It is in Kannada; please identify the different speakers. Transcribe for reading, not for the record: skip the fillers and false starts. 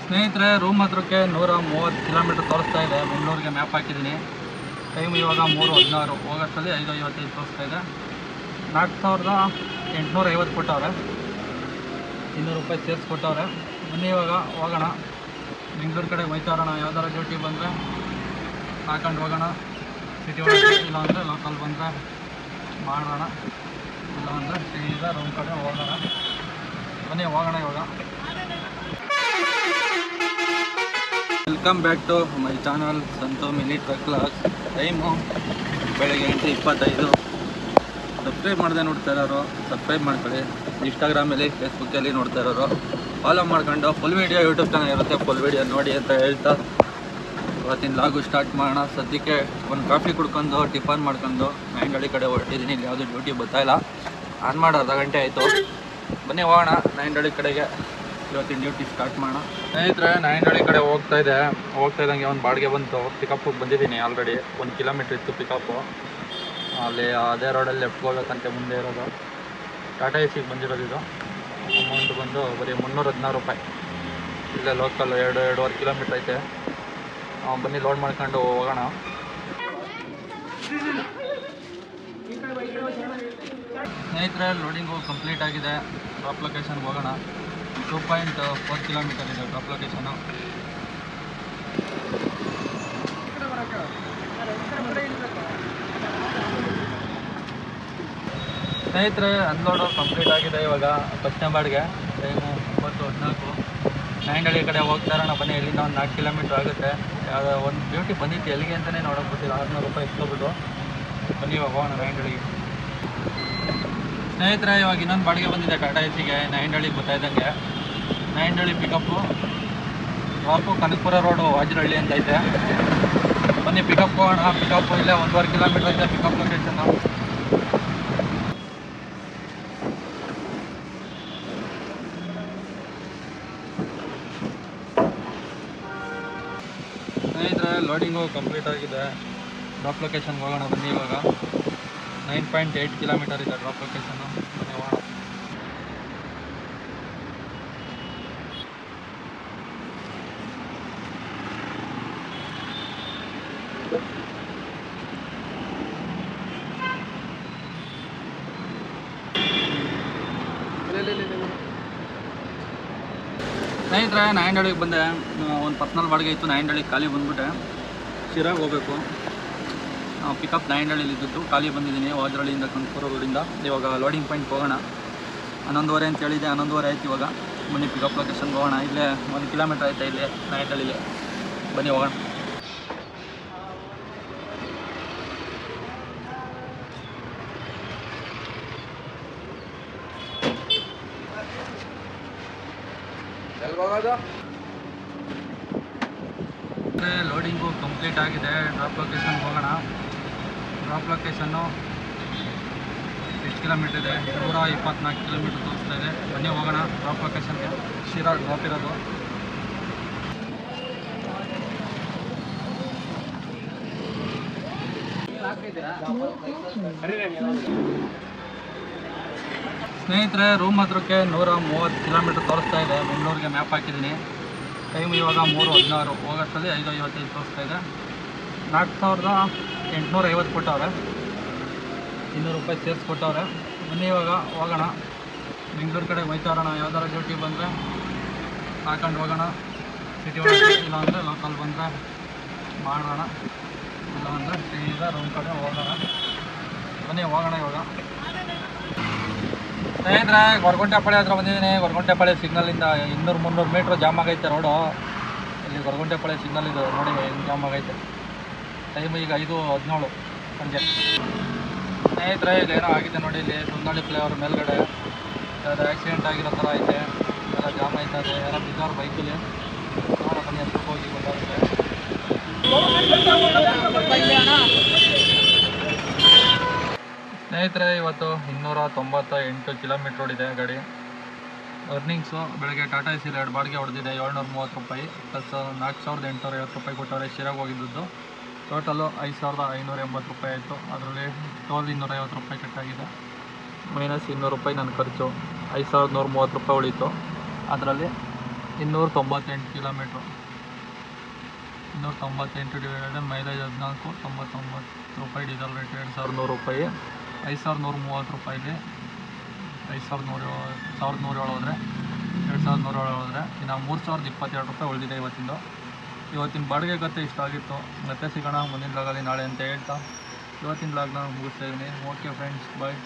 Speaker 1: ಸ್ನೇಹಿತರೆ, ರೂಮ್ ಹತ್ರಕ್ಕೆ 130 ಕಿಲೋಮೀಟರ್ ತೋರಿಸ್ತಾ ಇದೆ. ಬೆಂಗಳೂರಿಗೆ ಮ್ಯಾಪ್ ಹಾಕಿದ್ದೀನಿ. ಟೈಮ್ ಇವಾಗ 3:16. ಹೋಗೋಷ್ಟಲ್ಲಿ 5:55 ತೋರಿಸ್ತಾ ಇದೆ. 4850 ಕೊಟ್ಟವ್ರೆ. 200 ರೂಪಾಯಿ ಸೇರಿಸ್ಕೊಟ್ಟವ್ರೆ. ಬನ್ನಿ ಇವಾಗ ಹೋಗೋಣ. ಬೆಂಗಳೂರು ಕಡೆ ಹೋಯ್ತಾ ಇರೋಣ. ಯಾವ್ದಾರ ಡ್ಯೂಟಿ ಬಂದರೆ ಹಾಕೊಂಡು ಹೋಗೋಣ. ಸಿಟಿ ಒಳಗೆ ಇಲ್ಲ ಅಂದರೆ ಲೋಕಲ್ ಬಂದರೆ ಮಾಡೋಣ, ಇಲ್ಲ ಅಂದರೆ ಸೀದಾ ರೂಮ್ ಕಡೆ ಹೋಗೋಣ. ಬನ್ನಿ ಹೋಗೋಣ ಇವಾಗ. Welcome back to my channel Santu mini truck class. Time ಬೆಳಗ್ಗೆ 8:25. ಸಬ್ಸ್ಕ್ರೈಬ್ ಮಾಡದೆ ನೋಡ್ತಾ ಇರೋರು ಸಬ್ಸ್ಕ್ರೈಬ್ ಮಾಡ್ಕೊಳ್ಳಿ. ಇನ್ಸ್ಟಾಗ್ರಾಮಲ್ಲಿ ಫೇಸ್ಬುಕ್ಕಲ್ಲಿ ನೋಡ್ತಾ ಇರೋರು ಫಾಲೋ ಮಾಡ್ಕೊಂಡು ಫುಲ್ ವೀಡಿಯೋ ಯೂಟ್ಯೂಬ್ ಚಾನಲ್ ಇರುತ್ತೆ, ಫುಲ್ ವೀಡಿಯೋ ನೋಡಿ ಅಂತ ಹೇಳ್ತಾ ಇವತ್ತಿನ ಲಾಗು ಸ್ಟಾರ್ಟ್ ಮಾಡೋಣ. ಸದ್ಯಕ್ಕೆ ಒಂದು ಕಾಫಿ ಕುಡ್ಕೊಂಡು ಟಿಫನ್ ಮಾಡ್ಕೊಂಡು ನಾಯಂಡಹಳ್ಳಿ ಕಡೆ ಹೊರಟಿದ್ದೀನಿ. ಇಲ್ಲಿ ಯಾವುದೂ ಡ್ಯೂಟಿ ಬರ್ತಾಯಿಲ್ಲ. ಆನ್ ಮಾಡಿ ಅರ್ಧ ಗಂಟೆ ಆಯಿತು. ಬನ್ನಿ ಹೋಗೋಣ ನಾಯಂಡಹಳ್ಳಿ ಕಡೆಗೆ. ಇವತ್ತಿನ ಡ್ಯೂಟಿ ಸ್ಟಾರ್ಟ್ ಮಾಡೋಣ. ಸ್ನೇಹಿತರೆ, ನಾಯಂಡಹಳ್ಳಿ ಕಡೆ ಹೋಗ್ತಾ ಇದ್ದಂಗೆ ಒಂದು ಬಾಡಿಗೆ ಬಂತು. ಪಿಕಪ್ಪಿಗೆ ಬಂದಿದ್ದೀನಿ. ಆಲ್ರೆಡಿ 1 ಕಿಲೋಮೀಟ್ರ್ ಇತ್ತು ಪಿಕಪ್ಪು. ಅಲ್ಲಿ ಅದೇ ರೋಡಲ್ಲಿ ಲೆಫ್ಟ್ ಹೋಗ್ಬೇಕಂತೆ ಮುಂದೆ ಇರೋದು. ಟಾಟಾ ಎಸಿಗೆ ಬಂದಿರೋದು. ಇದು ಅಮೌಂಟ್ ಬಂದು ಬರೀ 316 ರೂಪಾಯಿ. ಇಲ್ಲೇ ಲೋಕಲ್ 2-2.5 ಕಿಲೋಮೀಟ್ರ್ ಐತೆ. ಬನ್ನಿ ಲೋಡ್ ಮಾಡ್ಕೊಂಡು ಹೋಗೋಣ. ಸ್ನೇಹಿತರೆ, ಲೋಡಿಂಗು ಕಂಪ್ಲೀಟ್ ಆಗಿದೆ. ಡ್ರಾಪ್ ಲೊಕೇಶನ್ಗೆ ಹೋಗೋಣ. 2.4 ಕಿಲೋಮೀಟರ್ ಇದೆ ಡ್ರಾಪ್ ಲೊಕೇಶನು. ಸ್ನೇಹಿತರೆ, ಅನ್ಲೋಡು ಕಂಪ್ಲೀಟ್ ಆಗಿದೆ. ಇವಾಗ ಕಸ್ಟಮರ್ಗೆ ಟೈಮು 9:14. ನಾಯಂಡಹಳ್ಳಿ ಕಡೆ ಹೋಗ್ತಾ ಇರೋಣ. ಬನ್ನಿ, ಇಲ್ಲಿಂದ ಒಂದು 4 ಕಿಲೋಮೀಟ್ರ್ ಆಗುತ್ತೆ. ಯಾವುದೋ ಒಂದು ಡ್ಯೂಟಿ ಬಂದಿತ್ತು, ಎಲ್ಲಿಗೆ ಅಂತಲೇ ನೋಡೋಕೆ ಗೊತ್ತಿಲ್ಲ. 600 ರೂಪಾಯಿ ಇಸ್ಕೊಬಿಟ್ಟು ಬನ್ನಿ ಇವಾಗ ಹೋಗೋಣ ನಾಯಂಡಹಳ್ಳಿಗೆ. ಸ್ನೇಹಿತರೆ, ಇವಾಗ ಇನ್ನೊಂದು ಬಾಡಿಗೆ ಬಂದಿದೆ ಟಾಟಾ ಎಸಿಗೆ. ನಾಯಂಡಹಳ್ಳಿಗೆ ಬರ್ತಾ ಇದ್ದಂಗೆ Nayandahalli pickup drop Kanakapura road Vajarahalli ಅಂತ ಐತೆ. ಬನ್ನಿ ಪಿಕಪ್ ಹೋಗೋಣ. ಪಿಕಪ್ಪು ಇಲ್ಲೇ 1.5 ಕಿಲೋಮೀಟ್ರ್ ಐತೆ ಪಿಕಪ್ ಲೊಕೇಶನ್ನು. ಸ್ನೇಹಿತರೆ, ಲೋಡಿಂಗು ಕಂಪ್ಲೀಟ್ ಆಗಿದೆ. ಡ್ರಾಪ್ ಲೊಕೇಶನ್ಗೆ ಹೋಗೋಣ ಬನ್ನಿ ಇವಾಗ. 9.8 ಕಿಲೋಮೀಟರ್ ಇದೆ ಡ್ರಾಪ್ ಲೊಕೇಶನ್ನು. ಬನ್ನಿ ಹೋಗೋಣ. ಸ್ನೇಹಿತರೆ, ನಾಯಂಡಹಳ್ಳಿಗೆ ಬಂದೆ. ಒಂದು ಪರ್ಸ್ನಲ್ ಬಾಡಿಗೆ ಇತ್ತು. ನಾಯಂಡಹಳ್ಳಿಗೆ ಖಾಲಿ ಬಂದ್ಬಿಟ್ಟೆ. ಶಿರಾಗೆ ಹೋಗಬೇಕು. ಪಿಕಪ್ ನಾಯಂಡಹಳ್ಳಿಲಿ ಇದ್ದದ್ದು ಖಾಲಿ ಬಂದಿದ್ದೀನಿ. ವಾಜರಹಳ್ಳಿಯಿಂದ ಕನಕಪುರ ರೋಡಿಂದ. ಇವಾಗ ಲೋಡಿಂಗ್ ಪಾಯಿಂಟ್ಗೆ ಹೋಗೋಣ. 11:15 ಅಂತ ಹೇಳಿದೆ. 11:15 ಆಯ್ತು ಇವಾಗ. ಬನ್ನಿ ಪಿಕಪ್ ಲೊಕೇಶನ್ಗೆ ಹೋಗೋಣ. ಇಲ್ಲೇ 1 ಕಿಲೋಮೀಟ್ರ್ ಆಯ್ತಾ ಇಲ್ಲಿ ನಾಯಂಡಹಳ್ಳಿಗೆ. ಬನ್ನಿ ಹೋಗೋಣ. ಲೋಡಿಂಗು ಕಂಪ್ಲೀಟ್ ಆಗಿದೆ. ಡ್ರಾಪ್ ಲೊಕೇಶನ್ಗೆ ಹೋಗೋಣ. ಡ್ರಾಪ್ ಲೊಕೇಶನ್ನು ಎಷ್ಟು ಕಿಲೋಮೀಟ್ರ್ ಇದೆ? 124 ಕಿಲೋಮೀಟ್ರ್ ತೋರಿಸ್ತಾ ಇದೆ. ಬನ್ನಿ ಹೋಗೋಣ ಡ್ರಾಪ್ ಲೊಕೇಶನ್ಗೆ. ಶಿರಾ ಡ್ರಾಪ್ ಇರೋದು. ಸ್ನೇಹಿತರೆ, ರೂಮ್ ಹತ್ರಕ್ಕೆ 130 ಕಿಲೋಮೀಟ್ರ್ ತೋರಿಸ್ತಾ ಇದೆ. ಬೆಂಗಳೂರಿಗೆ ಮ್ಯಾಪ್ ಹಾಕಿದ್ದೀನಿ. ಟೈಮ್ ಇವಾಗ 3:16. ಹೋಗೋಷ್ಟಲ್ಲಿ 5:55 ತೋರಿಸ್ತಾ ಇದೆ. 4850 ಕೊಟ್ಟವ್ರೆ. 200 ರೂಪಾಯಿ ಸೇರಿಸ್ಕೊಟ್ಟವ್ರೆ. ಬನ್ನಿ ಇವಾಗ ಹೋಗೋಣ. ಬೆಂಗಳೂರು ಕಡೆ ಹೋಯ್ತಾ ಇರೋಣ. ಯಾವ್ದಾರ ಡ್ಯೂಟಿ ಬಂದರೆ ಹಾಕೊಂಡು ಹೋಗೋಣ. ಸಿಟಿ ಒಳಗೆ ಇಲ್ಲ ಅಂದರೆ ಲೋಕಲ್ ಬಂದರೆ ಮಾಡೋಣ, ಇಲ್ಲ ಅಂದರೆ ಸೀದಾ ರೂಮ್ ಕಡೆ ಹೋಗೋಣ. ಬನ್ನಿ ಹೋಗೋಣ ಇವಾಗ. ಸ್ನೇಹಿತರೆ, ಗೊರಗುಂಟೆಪಾಳ್ಯ ಹತ್ರ ಬಂದಿದ್ದೀನಿ. ಗೊರಗುಂಟೆಪಾಳ್ಯ ಸಿಗ್ನಲಿಂದ 200-300 ಮೀಟ್ರ್ ಜಾಮ್ ಆಗೈತೆ ರೋಡು. ಇಲ್ಲಿ ಗೊರಗುಂಟೆಪಾಳ್ಯ ಸಿಗ್ನಲ್ ಇದು ನೋಡಿ ಹೆಂಗೆ ಜಾಮ್ ಆಗೈತೆ. ಟೈಮ್ ಈಗ 5:17 ಸಂಜೆ. ಸ್ನೇಹಿತರೆ, ಇಲ್ಲೇನೋ ಆಗಿದೆ ನೋಡಿ. ಇಲ್ಲಿ ಸುಂದಳ್ಳಿ ಫ್ಲೇವರ್ ಮೇಲ್ಗಡೆ ಅದು ಆಕ್ಸಿಡೆಂಟ್ ಆಗಿರೋ ಥರ ಐತೆ. ಎಲ್ಲ ಜಾಮ್ ಆಯ್ತದೆ. ಯಾರೋ ಬಿದ್ದವ್ರು ಬೈಕಲ್ಲಿ. ನೋಡೋ ಬನ್ನಿ, ಹತ್ರ ಹೋಗಿ ಗೊತ್ತಾಗುತ್ತೆ. ಸ್ನೇಹಿತರೆ, ಇವತ್ತು 298 ಕಿಲೋಮೀಟ್ರ್ ಓಡಿದೆ ಗಾಡಿ. ಅರ್ನಿಂಗ್ಸು ಬೆಳಗ್ಗೆ ಟಾಟಾ ಎಸಿಲಿ 2 ಬಾಡಿಗೆ ಹೊಡೆದಿದೆ. 730 ರೂಪಾಯಿ ಪ್ಲಸ್ 4850 ರೂಪಾಯಿ ಕೊಟ್ಟವ್ರೆ. ಶಿರಾಗೆ ಹೋಗಿದ್ದದ್ದು ಟೋಟಲು 5580 ರೂಪಾಯಿ ಆಯಿತು. ಅದರಲ್ಲಿ ಟೋಲ್ 250 ರೂಪಾಯಿ ಕಟ್ಟಾಗಿದೆ. ಮೈನಸ್ 200 ರೂಪಾಯಿ ನನ್ನ ಖರ್ಚು. 5130 ರೂಪಾಯಿ ಉಳೀತು. ಅದರಲ್ಲಿ 298 ಕಿಲೋಮೀಟ್ರು. 298 ಡಿವೈಡೆಡ್ ಮೈಲೇಜ್ 14, 99 ರೂಪಾಯಿ. ಡೀಸೆಲ್ ರೇಟ್ 2100 ರೂಪಾಯಿ. 5130 ರೂಪಾಯಿಗೆ 1107 ಹೋದರೆ 2107 ಹೋದರೆ ಇನ್ನು 3022 ರೂಪಾಯಿ ಉಳಿದಿದೆ ಇವತ್ತಿನ ಬಾಡಿಗೆ ಕತೆ ಇಷ್ಟ ಆಗಿತ್ತು. ಮತ್ತೆ ಸಿಗೋಣ ಮುಂದಿನ ಬ್ಲಾಗಲ್ಲಿ ನಾಳೆ ಅಂತ ಹೇಳ್ತಾ ಇವತ್ತಿನ ಬ್ಲಾಗ್ನ ಮುಗಿಸ್ತಾ ಇದ್ದೀನಿ. ಓಕೆ ಫ್ರೆಂಡ್ಸ್, ಬಾಯ್.